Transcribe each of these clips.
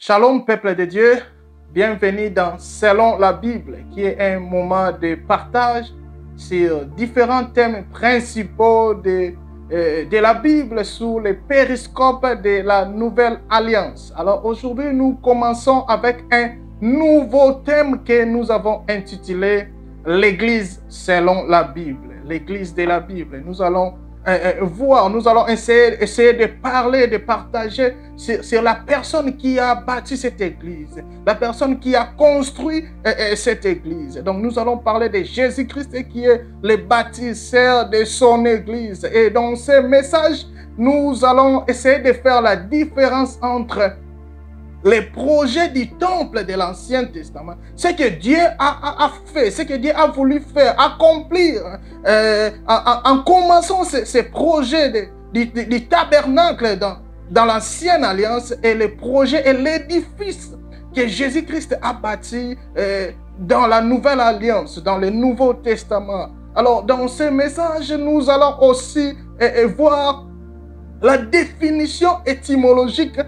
Shalom, peuple de Dieu. Bienvenue dans Selon la Bible, qui est un moment de partage sur différents thèmes principaux de la Bible sous le périscope de la Nouvelle Alliance. Alors aujourd'hui, nous commençons avec un nouveau thème que nous avons intitulé l'Église selon la Bible. L'Église de la Bible. Nous allons essayer de parler, de partager sur la personne qui a bâti cette église, la personne qui a construit cette église. Donc nous allons parler de Jésus-Christ qui est le bâtisseur de son église. Et dans ce message, nous allons essayer de faire la différence entre les projets du temple de l'Ancien Testament, ce que Dieu a fait, ce que Dieu a voulu faire, accomplir, en commençant ces projets du tabernacle dans l'Ancienne Alliance, et les projets et l'édifice que Jésus-Christ a bâti dans la Nouvelle Alliance, dans le Nouveau Testament. Alors, dans ce message, nous allons aussi voir la définition étymologique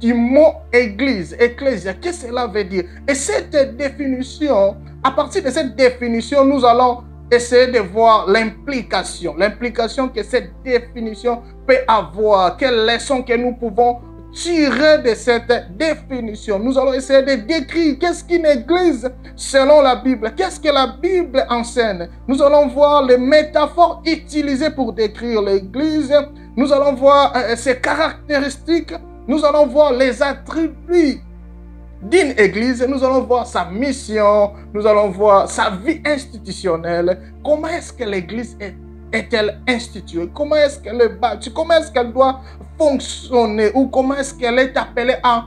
du mot église, ecclésia, qu'est-ce que cela veut dire? Et cette définition, à partir de cette définition, nous allons essayer de voir l'implication que cette définition peut avoir, quelles leçons que nous pouvons tirer de cette définition. Nous allons essayer de décrire qu'est-ce qu'une église selon la Bible, qu'est-ce que la Bible enseigne. Nous allons voir les métaphores utilisées pour décrire l'église. Nous allons voir ses caractéristiques. Nous allons voir les attributs d'une église. Nous allons voir sa mission. Nous allons voir sa vie institutionnelle. Comment est-ce que l'église est-elle instituée? Comment est-ce qu'elle est bâtie? Comment est-ce qu'elle doit fonctionner? Ou comment est-ce qu'elle est appelée à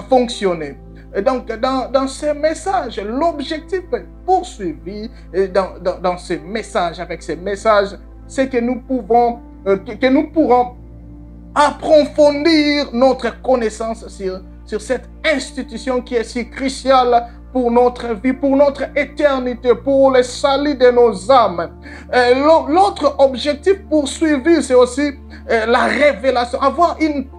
fonctionner? Et donc, dans ce message, l'objectif poursuivi dans ce message, avec ce message, c'est que nous pourrons approfondir notre connaissance sur cette institution qui est si cruciale pour notre vie, pour notre éternité, pour le salut de nos âmes. L'autre objectif poursuivi, c'est aussi la révélation, avoir une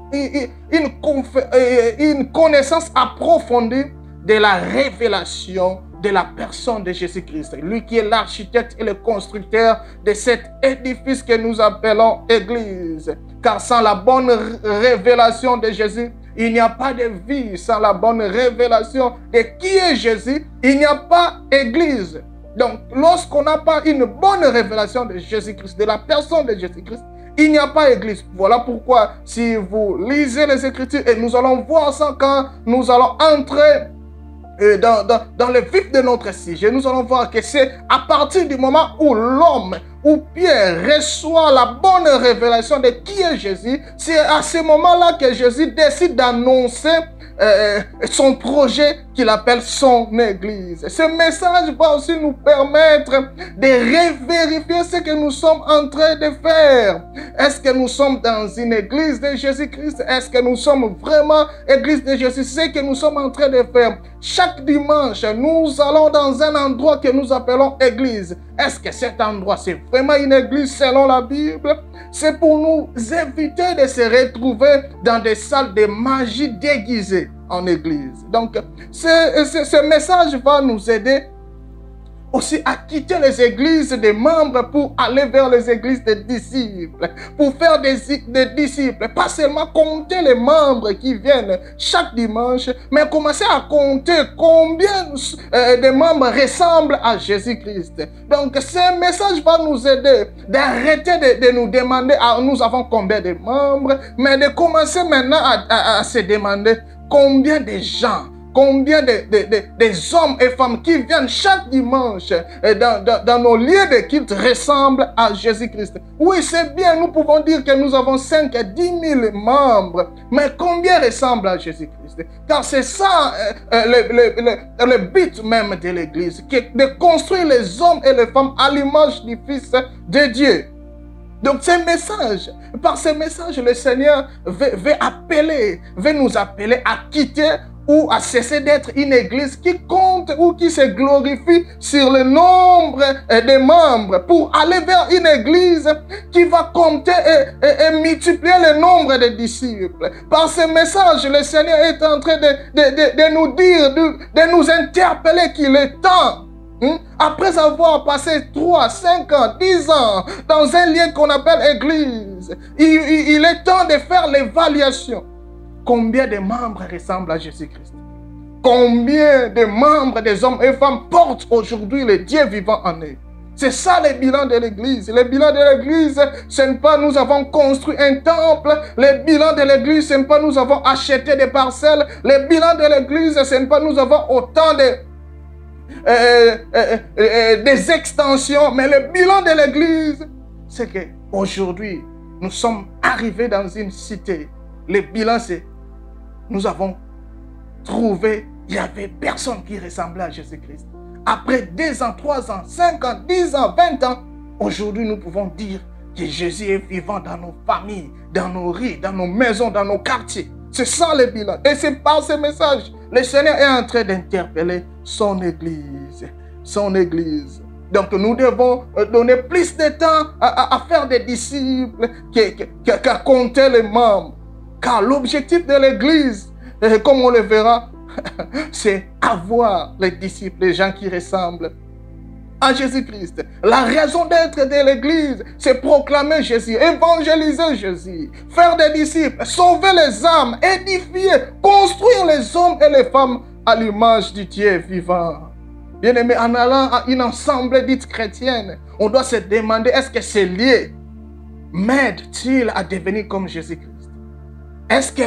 connaissance approfondie de la révélation de la personne de Jésus-Christ, lui qui est l'architecte et le constructeur de cet édifice que nous appelons Église. Car sans la bonne révélation de Jésus, il n'y a pas de vie. Sans la bonne révélation de qui est Jésus, il n'y a pas Église. Donc, lorsqu'on n'a pas une bonne révélation de Jésus-Christ, de la personne de Jésus-Christ, il n'y a pas Église. Voilà pourquoi, si vous lisez les Écritures, et nous allons voir ça quand nous allons entrer dans le vif de notre sujet, nous allons voir que c'est à partir du moment où l'homme, où Pierre reçoit la bonne révélation de qui est Jésus, c'est à ce moment-là que Jésus décide d'annoncer son projet qu'il appelle son Église. Ce message va aussi nous permettre de revérifier ce que nous sommes en train de faire. Est-ce que nous sommes dans une église de Jésus-Christ? Est-ce que nous sommes vraiment église de Jésus? Ce que nous sommes en train de faire. Chaque dimanche, nous allons dans un endroit que nous appelons église. Est-ce que cet endroit, c'est vraiment une église selon la Bible? C'est pour nous éviter de se retrouver dans des salles de magie déguisées en église. Donc, ce message va nous aider aussi à quitter les églises des membres pour aller vers les églises des disciples, pour faire des disciples, pas seulement compter les membres qui viennent chaque dimanche, mais commencer à compter combien de membres ressemblent à Jésus-Christ. Donc ce message va nous aider d'arrêter de nous demander nous avons combien de membres, mais de commencer maintenant à se demander combien de gens, combien des hommes et femmes qui viennent chaque dimanche dans nos lieux de culte ressemblent à Jésus-Christ. Oui, c'est bien, nous pouvons dire que nous avons 5 à 10 000 membres, mais combien ressemblent à Jésus-Christ? Car c'est ça le but même de l'Église, de construire les hommes et les femmes à l'image du Fils de Dieu. Donc par ce message, le Seigneur veut nous appeler à quitter ou a cessé d'être une église qui compte ou qui se glorifie sur le nombre des membres pour aller vers une église qui va compter et multiplier le nombre de disciples. Par ce message, le Seigneur est en train de nous dire, de nous interpeller qu'il est temps. Après avoir passé 3, 5 ans, 10 ans dans un lien qu'on appelle église, il est temps de faire l'évaluation. Combien de membres ressemblent à Jésus-Christ? Combien de membres, des hommes et femmes, portent aujourd'hui le Dieu vivant en eux? C'est ça le bilan de l'église. Le bilan de l'église, ce n'est pas nous avons construit un temple. Le bilan de l'église, ce n'est pas nous avons acheté des parcelles. Le bilan de l'église, ce n'est pas nous avons autant des extensions. Mais le bilan de l'église, c'est qu'aujourd'hui, nous sommes arrivés dans une cité. Le bilan, c'est nous avons trouvé, il n'y avait personne qui ressemblait à Jésus-Christ. Après 2 ans, 3 ans, 5 ans, 10 ans, 20 ans, aujourd'hui nous pouvons dire que Jésus est vivant dans nos familles, dans nos rues, dans nos maisons, dans nos quartiers. C'est ça le bilan. Et c'est par ce message, le Seigneur est en train d'interpeller son Église. Son Église. Donc nous devons donner plus de temps à faire des disciples qu'à compter les membres. Car l'objectif de l'Église, comme on le verra, c'est avoir les disciples, les gens qui ressemblent à Jésus-Christ. La raison d'être de l'Église, c'est proclamer Jésus, évangéliser Jésus, faire des disciples, sauver les âmes, édifier, construire les hommes et les femmes à l'image du Dieu vivant. Bien-aimé, en allant à une assemblée dite chrétienne, on doit se demander, est-ce que ces lieux m'aident-ils à devenir comme Jésus-Christ? Est-ce que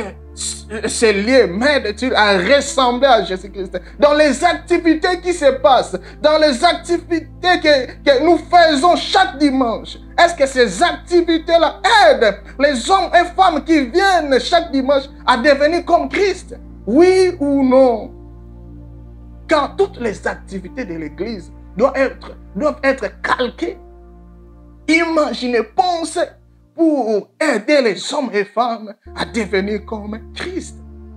ces lieux m'aident-ils à ressembler à Jésus-Christ? Dans les activités qui se passent, dans les activités que nous faisons chaque dimanche, est-ce que ces activités-là aident les hommes et femmes qui viennent chaque dimanche à devenir comme Christ? Oui ou non? Car toutes les activités de l'Église doivent être calquées, imaginées, pensées, pour aider les hommes et femmes à devenir comme Christ.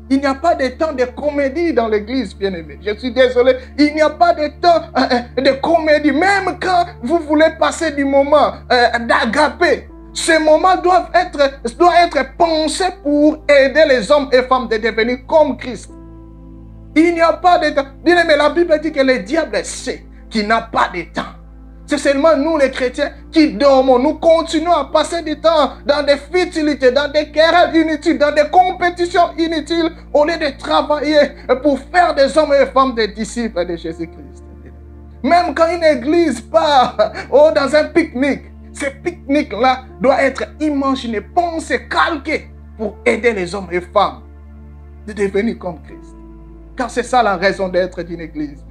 Il n'y a pas de temps de comédie dans l'église, bien-aimé. Je suis désolé, il n'y a pas de temps de comédie. Même quand vous voulez passer du moment d'agapé, ces moments doivent être pensés pour aider les hommes et femmes de devenir comme Christ. Il n'y a pas de temps. Bien-aimé, la Bible dit que le diable sait qu'il n'a pas de temps. C'est seulement nous les chrétiens qui dormons. Nous continuons à passer du temps dans des futilités, dans des querelles inutiles, dans des compétitions inutiles, au lieu de travailler pour faire des hommes et femmes des disciples de Jésus-Christ. Même quand une église part dans un pique-nique, ce pique-nique-là doit être imaginé, pensé, calqué pour aider les hommes et femmes de devenir comme Christ. Car c'est ça la raison d'être d'une église.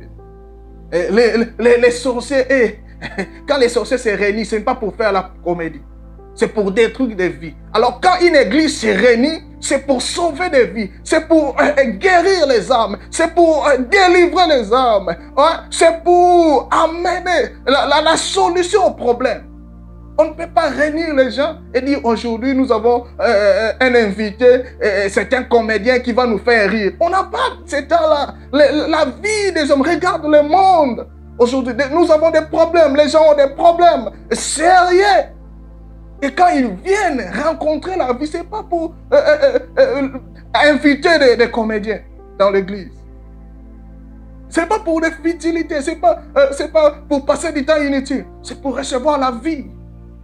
Les sorciers, quand les sorciers se réunissent, ce n'est pas pour faire la comédie. C'est pour détruire des vies. Alors quand une église se réunit, c'est pour sauver des vies. C'est pour guérir les âmes. C'est pour délivrer les âmes. C'est pour amener la solution au problème. On ne peut pas réunir les gens et dire aujourd'hui nous avons un invité, c'est un comédien qui va nous faire rire. On n'a pas ce temps-là. La vie des hommes, regarde le monde. Aujourd'hui, nous avons des problèmes, les gens ont des problèmes sérieux. Et quand ils viennent rencontrer la vie, ce n'est pas pour inviter des comédiens dans l'église. Ce n'est pas pour des futilités, ce n'est pas pour passer du temps inutile. C'est pour recevoir la vie.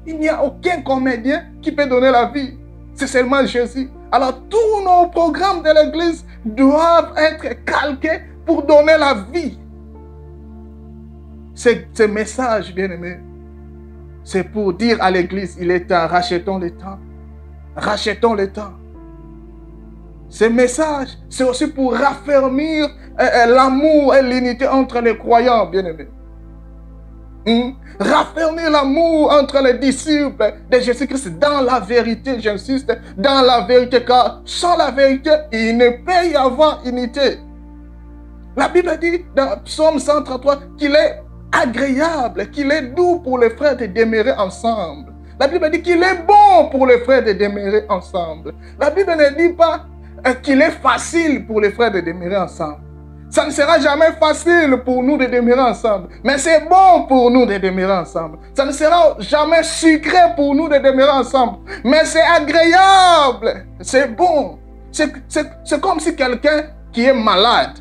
Il n'y a aucun comédien qui peut donner la vie. C'est seulement Jésus. Alors tous nos programmes de l'église doivent être calqués pour donner la vie. Ce message, bien-aimé, c'est pour dire à l'église, il est temps, rachetons le temps. Rachetons le temps. Ce message, c'est aussi pour raffermir l'amour et l'unité entre les croyants, bien-aimés. Raffermir l'amour entre les disciples de Jésus-Christ dans la vérité, j'insiste, dans la vérité, car sans la vérité, il ne peut y avoir unité. La Bible dit dans Psaume 133 qu'il est agréable, qu'il est doux pour les frères de demeurer ensemble. La Bible dit qu'il est bon pour les frères de demeurer ensemble. La Bible ne dit pas qu'il est facile pour les frères de demeurer ensemble. Ça ne sera jamais facile pour nous de demeurer ensemble. Mais c'est bon pour nous de demeurer ensemble. Ça ne sera jamais sucré pour nous de demeurer ensemble. Mais c'est agréable. C'est bon. C'est comme si quelqu'un qui est malade.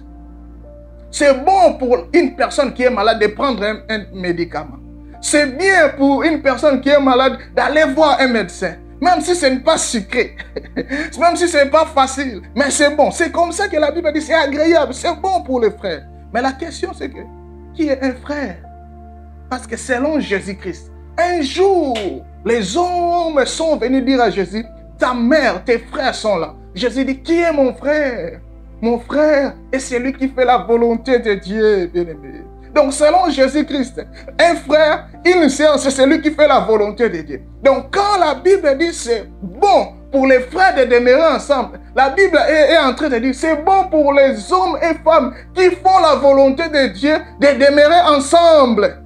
C'est bon pour une personne qui est malade de prendre un médicament. C'est bien pour une personne qui est malade d'aller voir un médecin. Même si ce n'est pas sucré, même si ce n'est pas facile, mais c'est bon. C'est comme ça que la Bible dit, c'est agréable, c'est bon pour les frères. Mais la question c'est que, qui est un frère? Parce que selon Jésus-Christ, un jour, les hommes sont venus dire à Jésus, ta mère, tes frères sont là. Jésus dit, qui est mon frère? Mon frère est celui qui fait la volonté de Dieu, bien-aimé. Donc, selon Jésus-Christ, un frère, une sœur, c'est celui qui fait la volonté de Dieu. Donc, quand la Bible dit c'est bon pour les frères de demeurer ensemble, la Bible est en train de dire c'est bon pour les hommes et femmes qui font la volonté de Dieu de demeurer ensemble.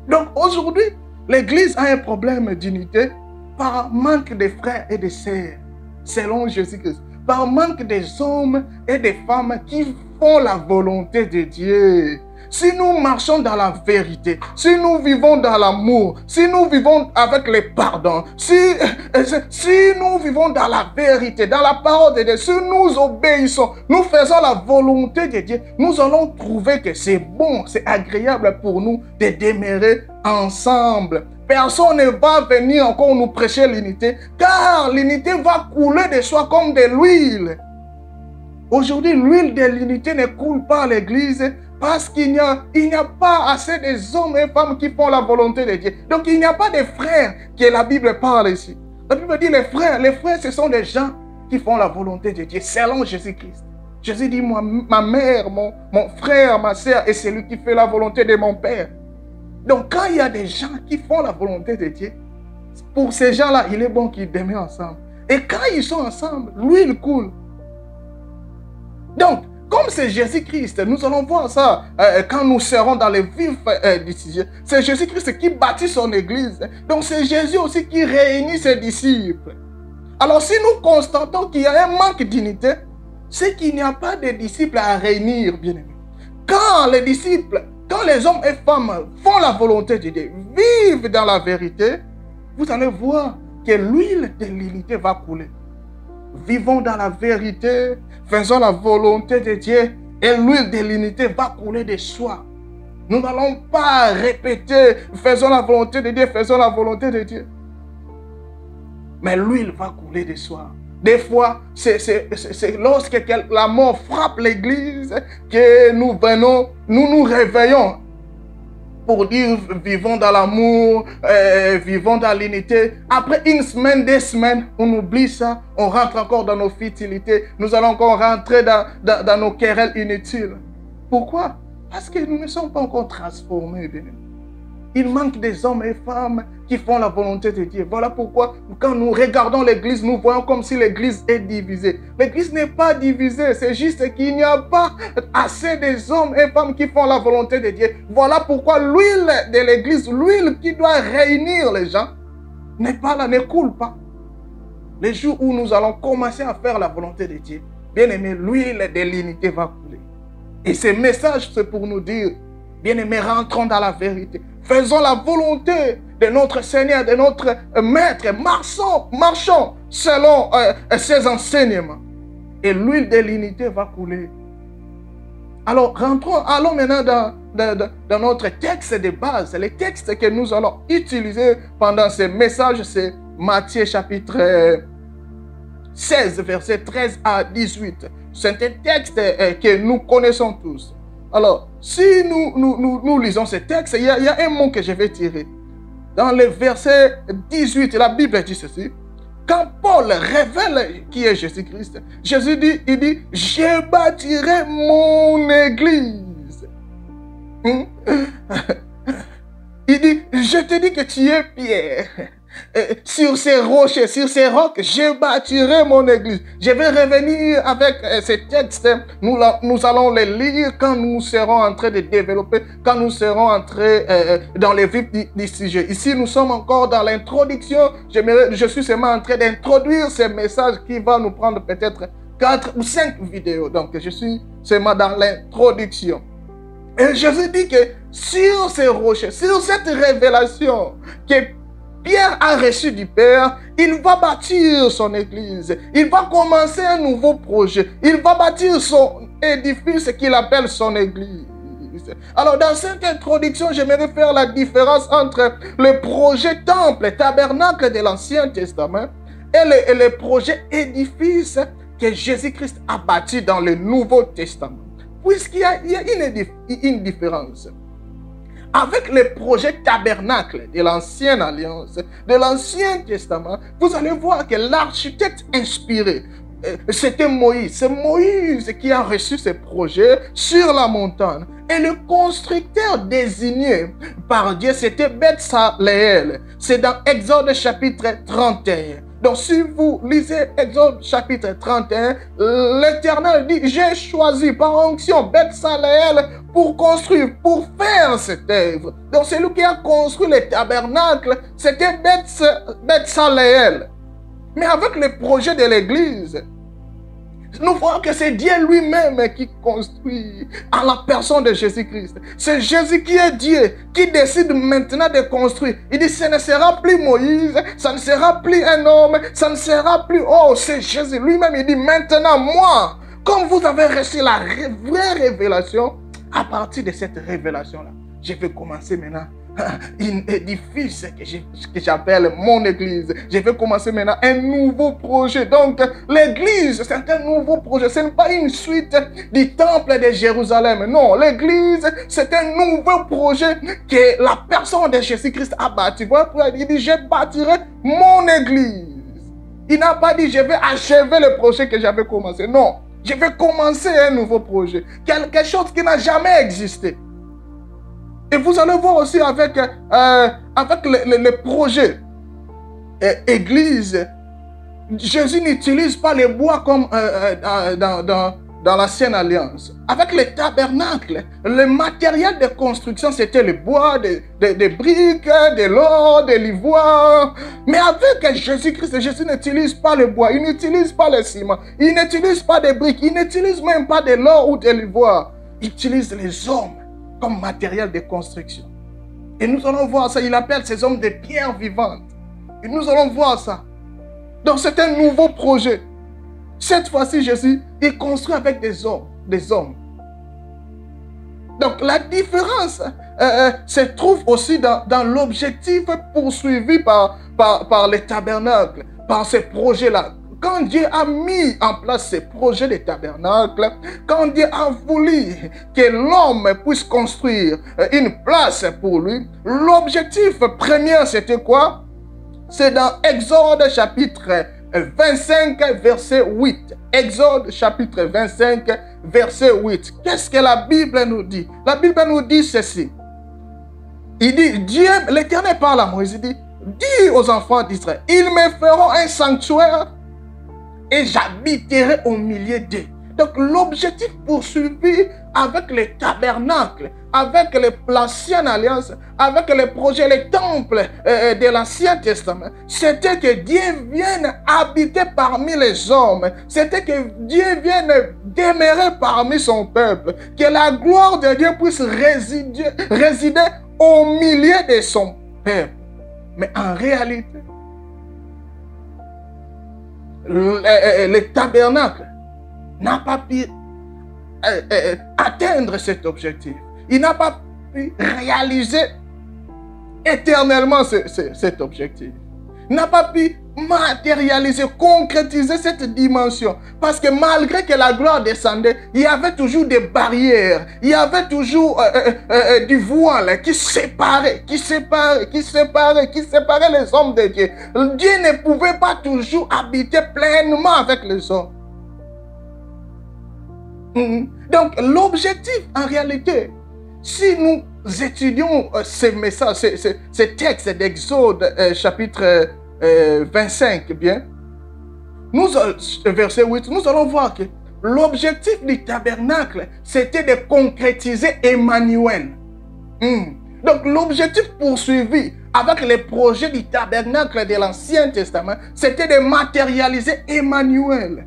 Donc, aujourd'hui, l'Église a un problème d'unité par manque de frères et de sœurs, selon Jésus-Christ. Par manque des hommes et des femmes qui font la volonté de Dieu. Si nous marchons dans la vérité, si nous vivons dans l'amour, si nous vivons avec les pardons, si nous vivons dans la vérité, dans la parole de Dieu, si nous obéissons, nous faisons la volonté de Dieu, nous allons trouver que c'est bon, c'est agréable pour nous de demeurer ensemble. Personne ne va venir encore nous prêcher l'unité, car l'unité va couler de soi comme de l'huile. Aujourd'hui, l'huile de l'unité ne coule pas à l'église parce qu'il n'y a pas assez de hommes et femmes qui font la volonté de Dieu. Donc, il n'y a pas de frères que la Bible parle ici. La Bible dit les frères, ce sont des gens qui font la volonté de Dieu selon Jésus-Christ. Jésus dit, moi, ma mère, mon frère, ma soeur est celui qui fait la volonté de mon Père. Donc, quand il y a des gens qui font la volonté de Dieu, pour ces gens-là, il est bon qu'ils demeurent ensemble. Et quand ils sont ensemble, l'huile coule. Donc, comme c'est Jésus-Christ, nous allons voir ça quand nous serons dans les vifs du sujet. C'est Jésus-Christ qui bâtit son église. Donc, c'est Jésus aussi qui réunit ses disciples. Alors, si nous constatons qu'il y a un manque d'unité, c'est qu'il n'y a pas de disciples à réunir, bien-aimés. Quand les disciples, quand les hommes et femmes font la volonté de Dieu, vivent dans la vérité, vous allez voir que l'huile de l'unité va couler. Vivons dans la vérité, faisons la volonté de Dieu et l'huile de l'unité va couler de soi. Nous n'allons pas répéter, faisons la volonté de Dieu, faisons la volonté de Dieu. Mais l'huile va couler de soi. Des fois, c'est lorsque la mort frappe l'église que nous venons, nous réveillons pour dire vivons dans l'amour, vivons dans l'unité. Après une semaine, 2 semaines, on oublie ça, on rentre encore dans nos futilités, nous allons encore rentrer dans nos querelles inutiles. Pourquoi? Parce que nous ne sommes pas encore transformés, bien. Il manque des hommes et femmes qui font la volonté de Dieu. Voilà pourquoi, quand nous regardons l'église, nous voyons comme si l'église est divisée. L'église n'est pas divisée, c'est juste qu'il n'y a pas assez des hommes et femmes qui font la volonté de Dieu. Voilà pourquoi l'huile de l'église, l'huile qui doit réunir les gens, n'est pas là, ne coule pas. Les jours où nous allons commencer à faire la volonté de Dieu, bien aimé, l'huile de l'unité va couler. Et ce message, c'est pour nous dire, bien aimé, rentrons dans la vérité. Faisons la volonté de notre Seigneur, de notre Maître. Marchons selon ses enseignements. Et l'huile de l'unité va couler. Alors, allons maintenant dans notre texte de base. Le texte que nous allons utiliser pendant ce message, c'est Matthieu chapitre 16, versets 13 à 18. C'est un texte que nous connaissons tous. Alors, si nous lisons ce texte, il y a un mot que je vais tirer. Dans le verset 18, la Bible dit ceci. Quand Paul révèle qui est Jésus-Christ, Jésus dit, il dit, je bâtirai mon église. Il dit, je te dis que tu es Pierre. Sur ces rochers, sur ces rocs, je bâtirai mon église. Je vais revenir avec ces textes. Nous allons les lire quand nous serons en train de développer, quand nous serons entrés dans les vifs du sujet. Ici, nous sommes encore dans l'introduction. Je suis seulement en train d'introduire ce message qui va nous prendre peut-être 4 ou 5 vidéos. Donc, je suis seulement dans l'introduction. Et Jésus dit que sur ces rochers, sur cette révélation que Pierre a reçue du Père, il va bâtir son église. Il va commencer un nouveau projet. Il va bâtir son édifice qu'il appelle son église. Alors, dans cette introduction, j'aimerais faire la différence entre le projet temple, tabernacle de l'Ancien Testament et le projet édifice que Jésus-Christ a bâti dans le Nouveau Testament. Puisqu'il y a une différence. Avec le projet tabernacle de l'Ancienne Alliance, de l'Ancien Testament, vous allez voir que l'architecte inspiré, c'était Moïse. C'est Moïse qui a reçu ce projet sur la montagne. Et le constructeur désigné par Dieu, c'était Betsaleel. C'est dans Exode chapitre 31. Donc, si vous lisez Exode chapitre 31, l'Éternel dit, j'ai choisi par onction Betsaleel pour construire, pour faire cette œuvre. Donc, celui qui a construit le tabernacle, c'était Betsaleel. Mais avec le projet de l'Église, nous voyons que c'est Dieu lui-même qui construit en la personne de Jésus-Christ. C'est Jésus qui est Dieu, qui décide maintenant de construire. Il dit, ce ne sera plus Moïse, ça ne sera plus un homme, ça ne sera plus... Oh, c'est Jésus lui-même. Il dit, maintenant, moi, comme vous avez reçu la vraie révélation, à partir de cette révélation-là, je vais commencer maintenant un édifice que j'appelle mon église. Je vais commencer maintenant un nouveau projet. Donc, l'église, c'est un nouveau projet. Ce n'est pas une suite du temple de Jérusalem. Non, l'église, c'est un nouveau projet que la personne de Jésus-Christ a bâti. Il dit, je bâtirai mon église. Il n'a pas dit, je vais achever le projet que j'avais commencé. Non, je vais commencer un nouveau projet. Quelque chose qui n'a jamais existé. Et vous allez voir aussi avec le projet église, Jésus n'utilise pas les bois comme dans l'Ancienne Alliance. Avec le tabernacle, le matériel de construction, c'était le bois, des briques, de l'or, de l'ivoire. Mais avec Jésus-Christ, Jésus n'utilise pas le bois, il n'utilise pas le ciment, il n'utilise pas des briques, il n'utilise même pas de l'or ou de l'ivoire. Il utilise les hommes comme matériel de construction. Et nous allons voir ça. Il appelle ces hommes des pierres vivantes. Et nous allons voir ça. Donc c'est un nouveau projet. Cette fois-ci, Jésus, il construit avec des hommes. Donc la différence se trouve aussi dans l'objectif poursuivi par le tabernacle, par ces projets-là. Quand Dieu a mis en place ces projets de tabernacle, quand Dieu a voulu que l'homme puisse construire une place pour lui, l'objectif premier, c'était quoi? C'est dans Exode chapitre 25, verset 8. Exode chapitre 25, verset 8. Qu'est-ce que la Bible nous dit? La Bible nous dit ceci. Il dit, Dieu, l'Éternel parle à Moïse, il dit, dis aux enfants d'Israël, ils me feront un sanctuaire et j'habiterai au milieu d'eux. Donc l'objectif poursuivi avec le tabernacle, avec l'Ancienne Alliance, avec le projet, le temple de l'Ancien Testament, c'était que Dieu vienne habiter parmi les hommes. C'était que Dieu vienne demeurer parmi son peuple. Que la gloire de Dieu puisse résider au milieu de son peuple. Mais en réalité, le tabernacle n'a pas pu atteindre cet objectif. Il n'a pas pu réaliser éternellement cet objectif. Il n'a pas pu matérialiser, concrétiser cette dimension. Parce que malgré que la gloire descendait, il y avait toujours des barrières. Il y avait toujours du voile qui séparait les hommes de Dieu. Dieu ne pouvait pas toujours habiter pleinement avec les hommes. Donc l'objectif en réalité, si nous étudions ces messages, ces textes d'Exode chapitre 25, bien, verset 8, nous allons voir que l'objectif du tabernacle, c'était de concrétiser Emmanuel. Donc l'objectif poursuivi avec les projets du tabernacle de l'Ancien Testament, c'était de matérialiser Emmanuel.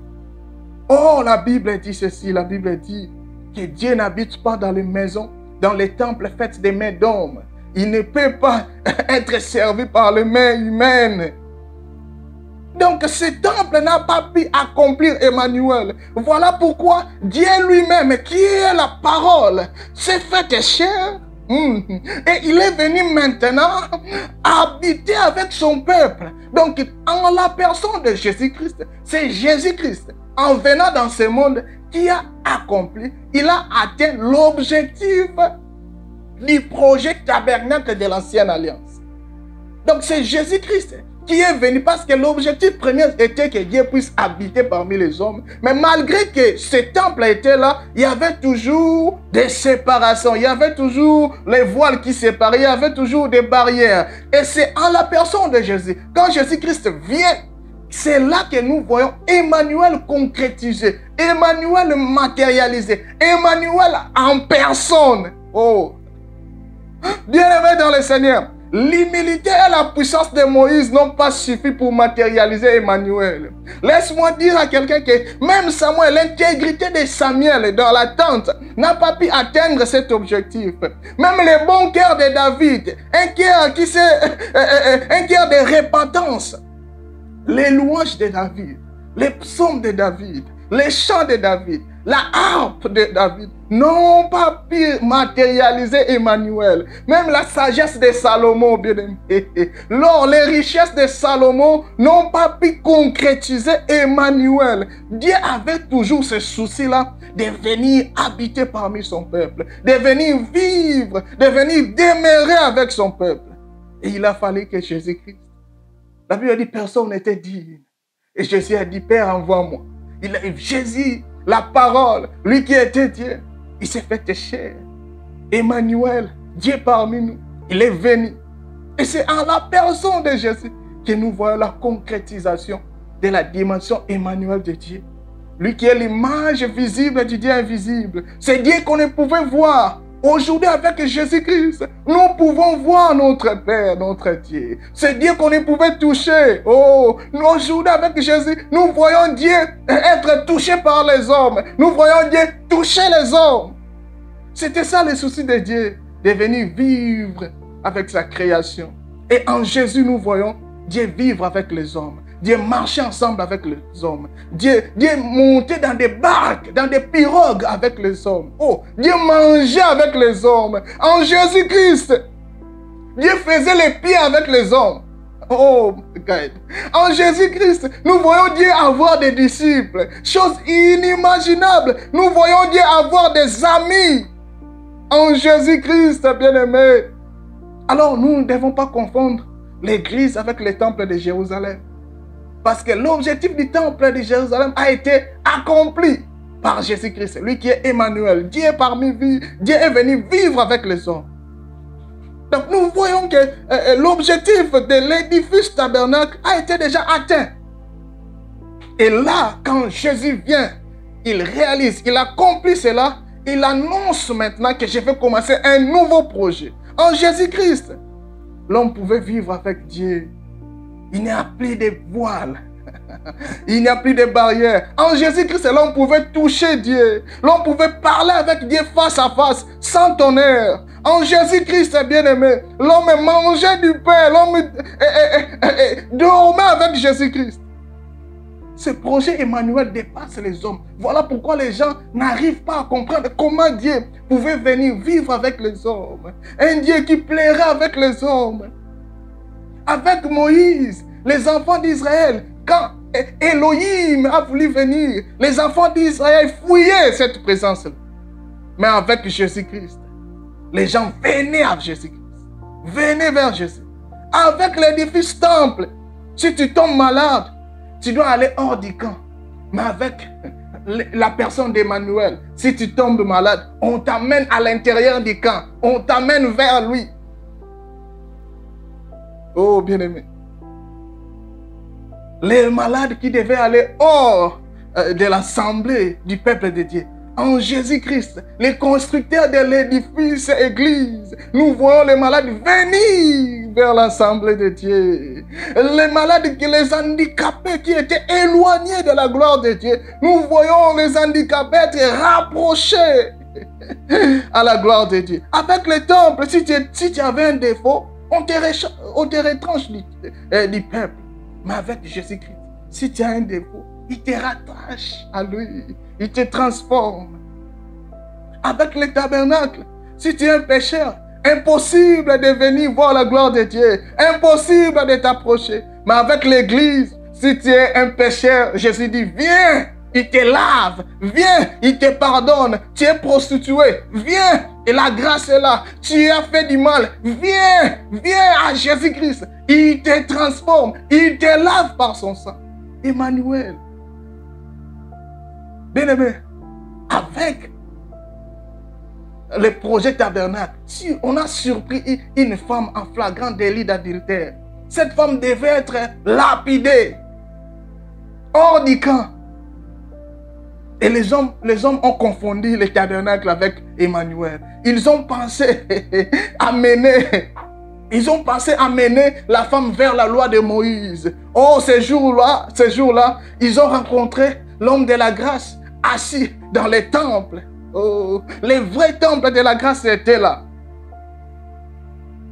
Oh, la Bible dit ceci, la Bible dit que Dieu n'habite pas dans les maisons, dans les temples faits des mains d'hommes. Il ne peut pas être servi par les mains humaines. Donc ce temple n'a pas pu accomplir Emmanuel. Voilà pourquoi Dieu lui-même, qui est la parole, s'est fait chair. Et il est venu maintenant habiter avec son peuple. Donc en la personne de Jésus-Christ, c'est Jésus-Christ, en venant dans ce monde, qui a accompli, il a atteint l'objectif du projet tabernacle de l'ancienne alliance. Donc c'est Jésus-Christ qui est venu parce que l'objectif premier était que Dieu puisse habiter parmi les hommes. Mais malgré que ce temple était là, il y avait toujours des séparations, il y avait toujours les voiles qui séparaient, il y avait toujours des barrières. Et c'est en la personne de Jésus. Quand Jésus-Christ vient, c'est là que nous voyons Emmanuel concrétisé, Emmanuel matérialisé, Emmanuel en personne. Oh, bien-aimé dans le Seigneur, l'humilité et la puissance de Moïse n'ont pas suffi pour matérialiser Emmanuel. Laisse-moi dire à quelqu'un que même Samuel, l'intégrité de Samuel dans la tente n'a pas pu atteindre cet objectif. Même le bon cœur de David, un cœur de repentance, les louanges de David, les psaumes de David, les chants de David, la harpe de David n'ont pas pu matérialiser Emmanuel. Même la sagesse de Salomon, bien aimé. Les richesses de Salomon n'ont pas pu concrétiser Emmanuel. Dieu avait toujours ce souci-là de venir habiter parmi son peuple, de venir vivre, de venir demeurer avec son peuple. Et il a fallu que Jésus-Christ, la Bible dit personne n'était digne. Et Jésus a dit, Père, envoie-moi. Jésus, la parole, lui qui était Dieu, il s'est fait chair. Emmanuel, Dieu parmi nous, il est venu. Et c'est en la personne de Jésus que nous voyons la concrétisation de la dimension Emmanuel de Dieu. Lui qui est l'image visible du Dieu invisible. C'est Dieu qu'on ne pouvait voir. Aujourd'hui, avec Jésus-Christ, nous pouvons voir notre Père, notre Dieu. C'est Dieu qu'on ne pouvait toucher. Oh, aujourd'hui, avec Jésus, nous voyons Dieu être touché par les hommes. Nous voyons Dieu toucher les hommes. C'était ça le souci de Dieu, de venir vivre avec sa création. Et en Jésus, nous voyons Dieu vivre avec les hommes. Dieu marchait ensemble avec les hommes. Dieu montait dans des barques, dans des pirogues avec les hommes. Oh, Dieu mangeait avec les hommes. En Jésus-Christ, Dieu faisait les pieds avec les hommes. Oh, God. En Jésus-Christ, nous voyons Dieu avoir des disciples. Chose inimaginable. Nous voyons Dieu avoir des amis. En Jésus-Christ, bien-aimé. Alors, nous ne devons pas confondre l'église avec le temple de Jérusalem. Parce que l'objectif du temple de Jérusalem a été accompli par Jésus-Christ, lui qui est Emmanuel. Dieu est parmi nous, Dieu est venu vivre avec les hommes. Donc nous voyons que l'objectif de l'édifice tabernacle a été déjà atteint. Et là, quand Jésus vient, il réalise, il accomplit cela, il annonce maintenant que je vais commencer un nouveau projet. En Jésus-Christ, l'homme pouvait vivre avec Dieu. Il n'y a plus de voiles. Il n'y a plus de barrières. En Jésus-Christ, l'homme pouvait toucher Dieu. L'homme pouvait parler avec Dieu face à face, sans tonnerre. En Jésus-Christ, bien-aimé, l'homme mangeait du pain. L'homme dormait avec Jésus-Christ. Ce projet Emmanuel dépasse les hommes. Voilà pourquoi les gens n'arrivent pas à comprendre comment Dieu pouvait venir vivre avec les hommes. Un Dieu qui plairait avec les hommes. Avec Moïse, les enfants d'Israël, quand Elohim a voulu venir, les enfants d'Israël fouillaient cette présence-là. Mais avec Jésus-Christ, les gens venaient à Jésus-Christ. Venaient vers Jésus. Avec l'édifice temple, si tu tombes malade, tu dois aller hors du camp. Mais avec la personne d'Emmanuel, si tu tombes malade, on t'amène à l'intérieur du camp. On t'amène vers lui. Oh, bien-aimé. Les malades qui devaient aller hors de l'assemblée du peuple de Dieu en Jésus-Christ, les constructeurs de l'édifice Église, nous voyons les malades venir vers l'Assemblée de Dieu. Les malades, les handicapés qui étaient éloignés de la gloire de Dieu, nous voyons les handicapés être rapprochés à la gloire de Dieu. Avec le temple, si tu avais un défaut, on te retranche du peuple. Mais avec Jésus-Christ, si tu as un défaut, il te rattache à lui. Il te transforme. Avec le tabernacle, si tu es un pécheur, impossible de venir voir la gloire de Dieu. Impossible de t'approcher. Mais avec l'église, si tu es un pécheur, Jésus dit, viens, il te lave. Viens, il te pardonne. Tu es prostitué. Viens, et la grâce est là. Tu as fait du mal. Viens, viens à Jésus-Christ. Il te transforme. Il te lave par son sang. Emmanuel. Bien-aimé, avec le projet tabernacle, si on a surpris une femme en flagrant délit d'adultère, cette femme devait être lapidée hors du camp. Et les hommes ont confondu le tabernacle avec Emmanuel. Ils ont pensé à mener la femme vers la loi de Moïse. Oh, ces jours-là, ils ont rencontré l'homme de la grâce assis dans les temples. Oh, les vrais temples de la grâce étaient là.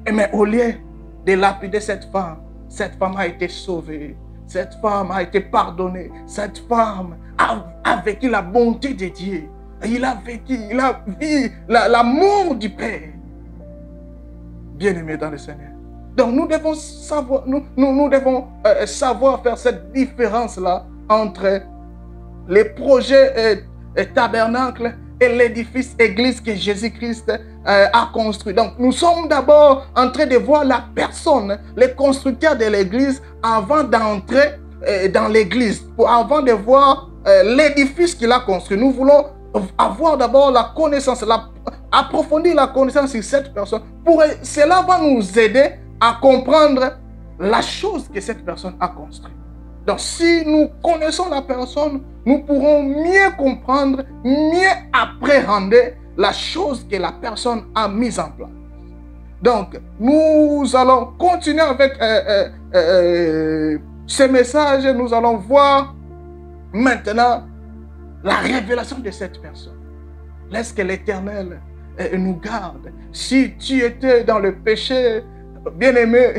Mais au lieu de lapider cette femme a été sauvée. Cette femme a été pardonnée. Cette femme a vécu la bonté de Dieu. Il a vécu l'amour du Père. Bien-aimé dans le Seigneur. Donc nous devons savoir, nous devons savoir faire cette différence-là entre les projets tabernacle et l'édifice église que Jésus-Christ a construit. Donc nous sommes d'abord en train de voir la personne, les constructeurs de l'église avant d'entrer dans l'église, avant de voir l'édifice qu'il a construit. Nous voulons avoir d'abord la connaissance, approfondir la connaissance sur cette personne. Cela va nous aider à comprendre la chose que cette personne a construite. Donc si nous connaissons la personne, nous pourrons mieux comprendre, mieux appréhender la chose que la personne a mise en place. Donc nous allons continuer avec ce message. Nous allons voir maintenant la révélation de cette personne. Laisse que l'Éternel nous garde. Si tu étais dans le péché, bien-aimé,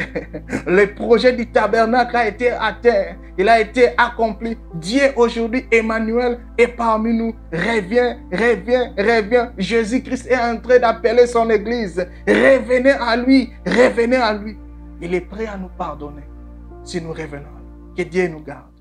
le projet du tabernacle a été atteint. Il a été accompli. Dieu aujourd'hui, Emmanuel, est parmi nous. Reviens, reviens, reviens. Jésus-Christ est en train d'appeler son église. Revenez à lui, revenez à lui. Il est prêt à nous pardonner si nous revenons. Que Dieu nous garde.